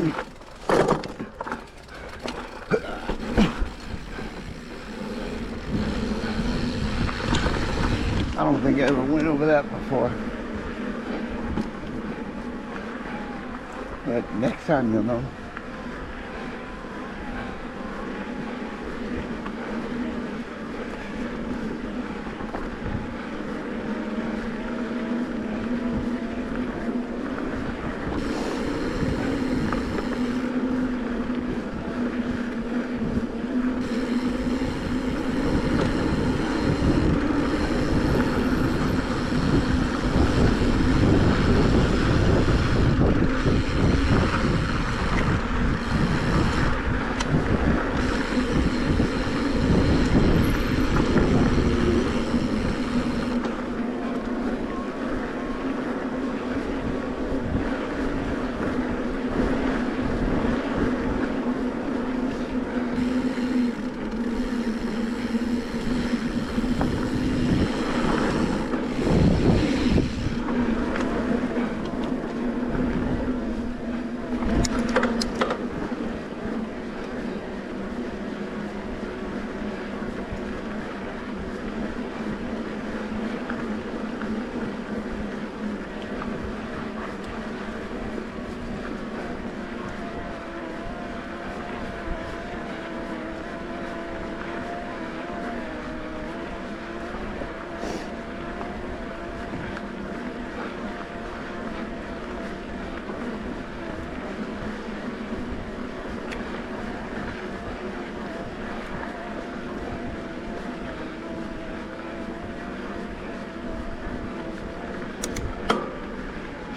I don't think I ever went over that before. But next time you'll know.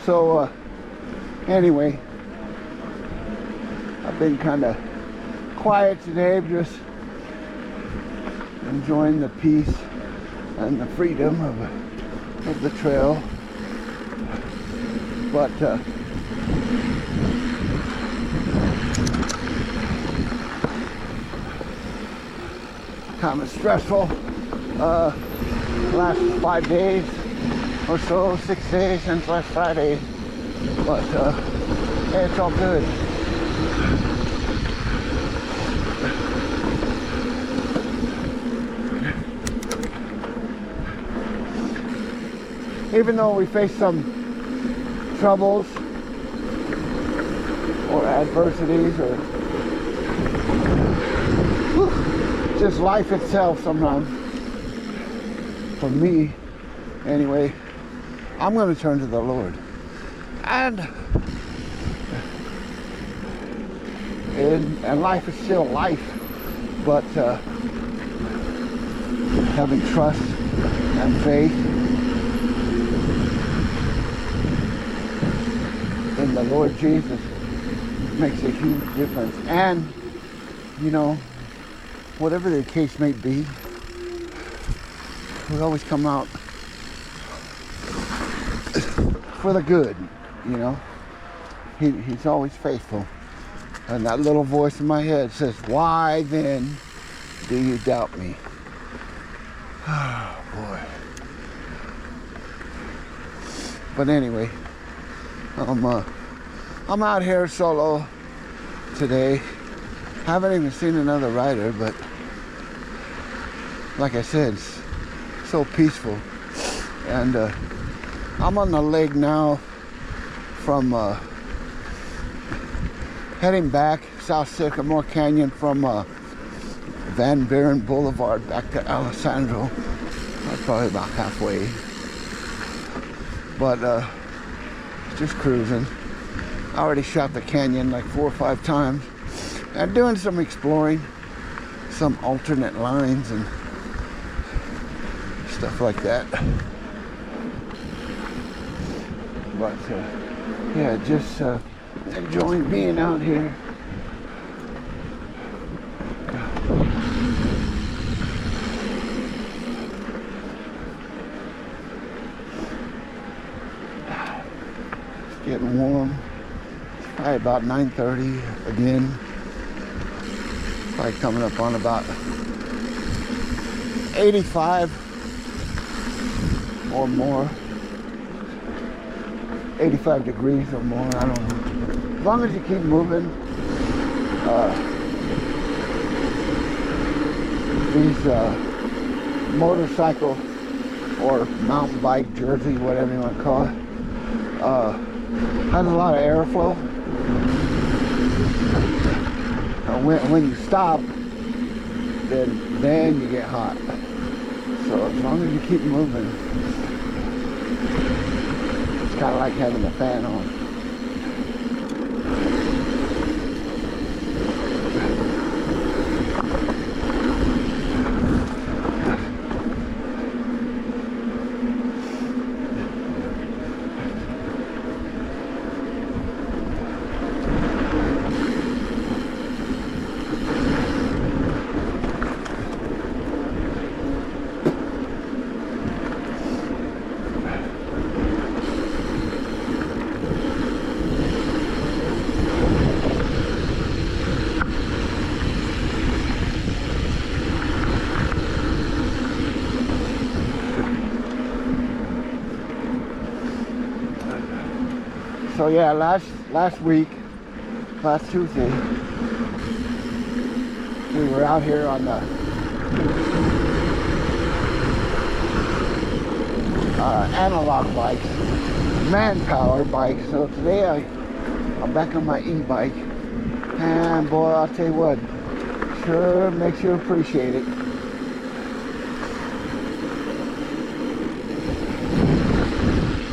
So, anyway, I've been kind of quiet today, just enjoying the peace and the freedom of the trail. But kind of stressful last 5 days or so, 6 days since last Friday, but hey, it's all good. Even though we face some troubles or adversities or just life itself sometimes, for me anyway, I'm going to turn to the Lord. And life is still life, but having trust and faith in the Lord Jesus makes a huge difference. And, you know, whatever the case may be, we always come out for the good, you know. He's always faithful. And that little voice in my head says, why then do you doubt me? Oh, boy. But anyway, I'm out here solo today. Haven't even seen another rider, but like I said, it's so peaceful. And I'm on the leg now from heading back South Sycamore Canyon from Buren Boulevard back to Alessandro. I'm probably about halfway, but just cruising. I already shot the canyon like 4 or 5 times and doing some exploring, some alternate lines and stuff like that. But yeah, just enjoying being out here. It's getting warm. It's probably about 9:30 again. Probably coming up on about 85 or more. 85 degrees or more, I don't know. long as you keep moving, these motorcycle or mountain bike, jersey, whatever you want to call it, has a lot of airflow. When you stop, then you get hot. So as long as you keep moving, it's kind of like having a fan on. So yeah, last Tuesday, we were out here on the analog bikes, manpower bikes. So today I'm back on my e-bike, and boy, I'll tell you what, sure makes you appreciate it.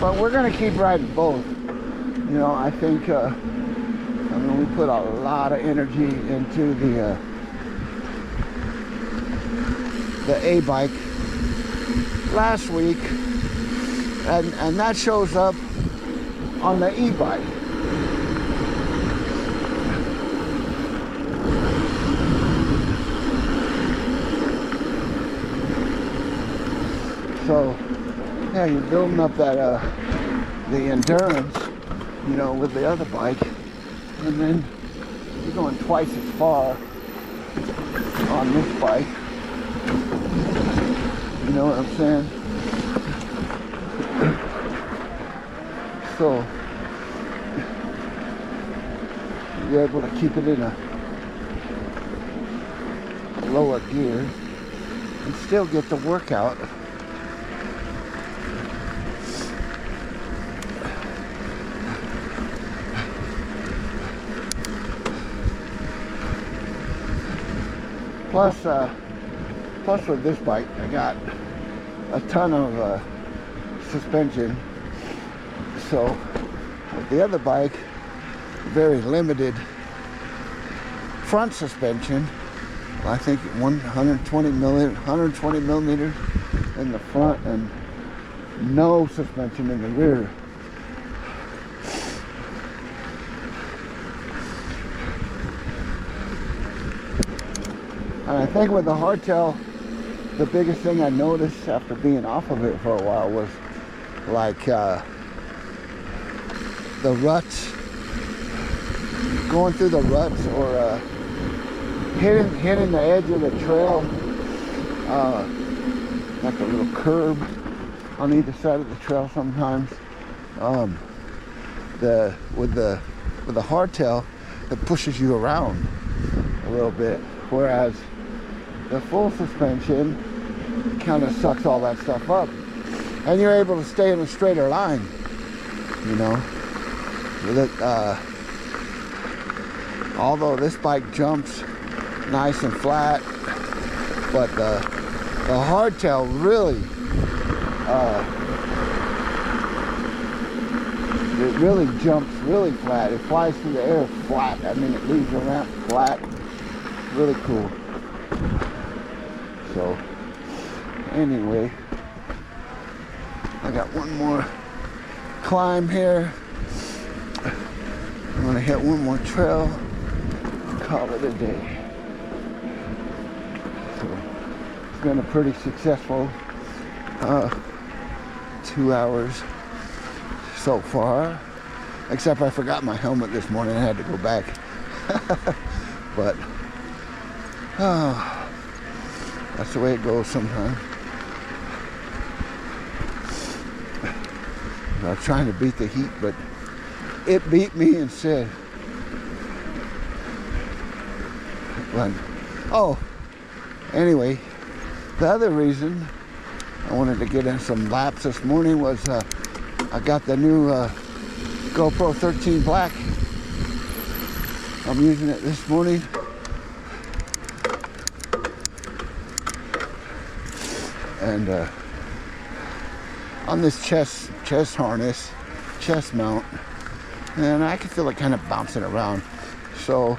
But we're gonna keep riding both. You know, I think, I mean, we put a lot of energy into the A-bike last week, and that shows up on the e-bike. So, yeah, you're building up that, the endurance, you know, with the other bike, and then you're going twice as far on this bike. You know what I'm saying? So you're able to keep it in a lower gear and still get the workout. Plus with this bike, I got a ton of suspension. So with the other bike, very limited front suspension. I think 120 millimeters in the front and no suspension in the rear. And I think with the hardtail, the biggest thing I noticed after being off of it for a while was like the ruts, going through the ruts, or hitting the edge of the trail, like a little curb on either side of the trail sometimes. With the hardtail, it pushes you around a little bit, whereas the full suspension kind of sucks all that stuff up, and you're able to stay in a straighter line, you know. With it, although this bike jumps nice and flat, but the hardtail really, it really jumps really flat. It flies through the air flat. I mean, it leaves the ramp flat. Really cool. So anyway, I got one more climb here. I'm gonna hit one more trail and call it a day. So it's been a pretty successful 2 hours so far, except I forgot my helmet this morning. I had to go back. But that's the way it goes sometimes. I was trying to beat the heat, but it beat me instead. But, oh, anyway, the other reason I wanted to get in some laps this morning was I got the new GoPro 13 Black. I'm using it this morning. And on this chest harness, chest mount, and I can feel it kind of bouncing around. So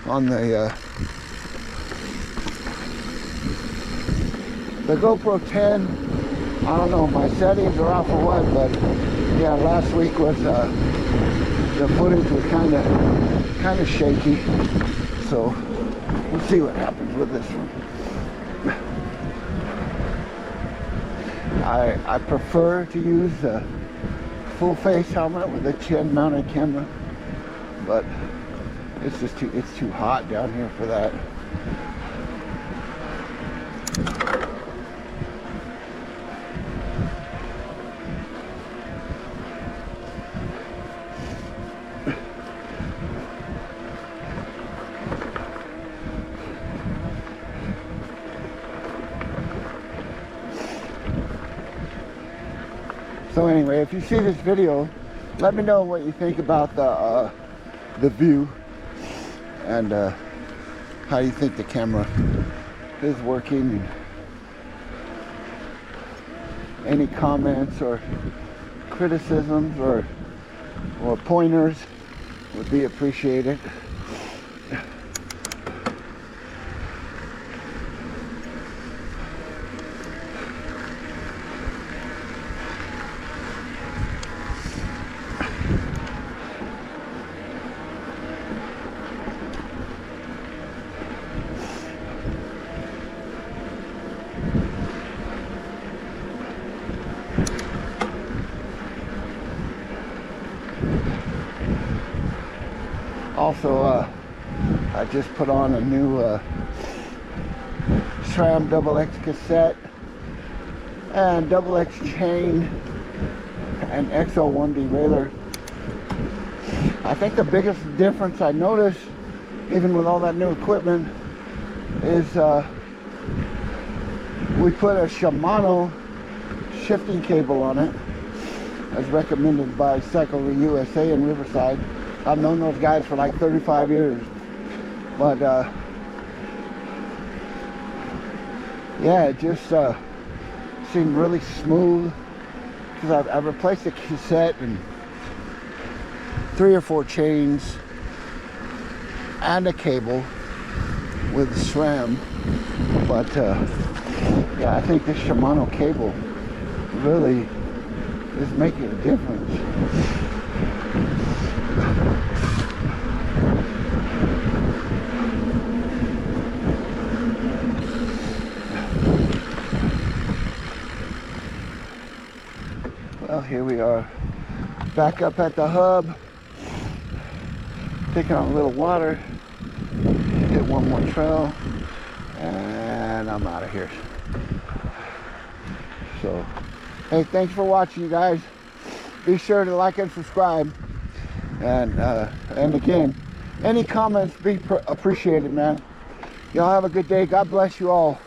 on the GoPro 10, I don't know, my settings are off or what, but yeah, last week was the footage was kind of shaky. So we'll see what happens with this one. I prefer to use the full face helmet with a chin mounted camera, but it's just too hot down here for that. So anyway, if you see this video, let me know what you think about the view and how you think the camera is working. Any comments or criticisms or pointers would be appreciated. Also, I just put on a new SRAM XX cassette and XX chain and XL1 derailleur. I think the biggest difference I noticed, even with all that new equipment, is we put a Shimano shifting cable on it, as recommended by Sycamore USA in Riverside. I've known those guys for like 35 years, but yeah, it just seemed really smooth, because I've replaced the cassette and 3 or 4 chains and a cable with SRAM, but yeah, I think this Shimano cable really is making a difference. Well, here we are back up at the hub, taking on a little water, hit one more trail, and I'm out of here. So, hey, thanks for watching, you guys. Be sure to like and subscribe, and again, any comments be appreciated, man. Y'all have a good day. God bless you all.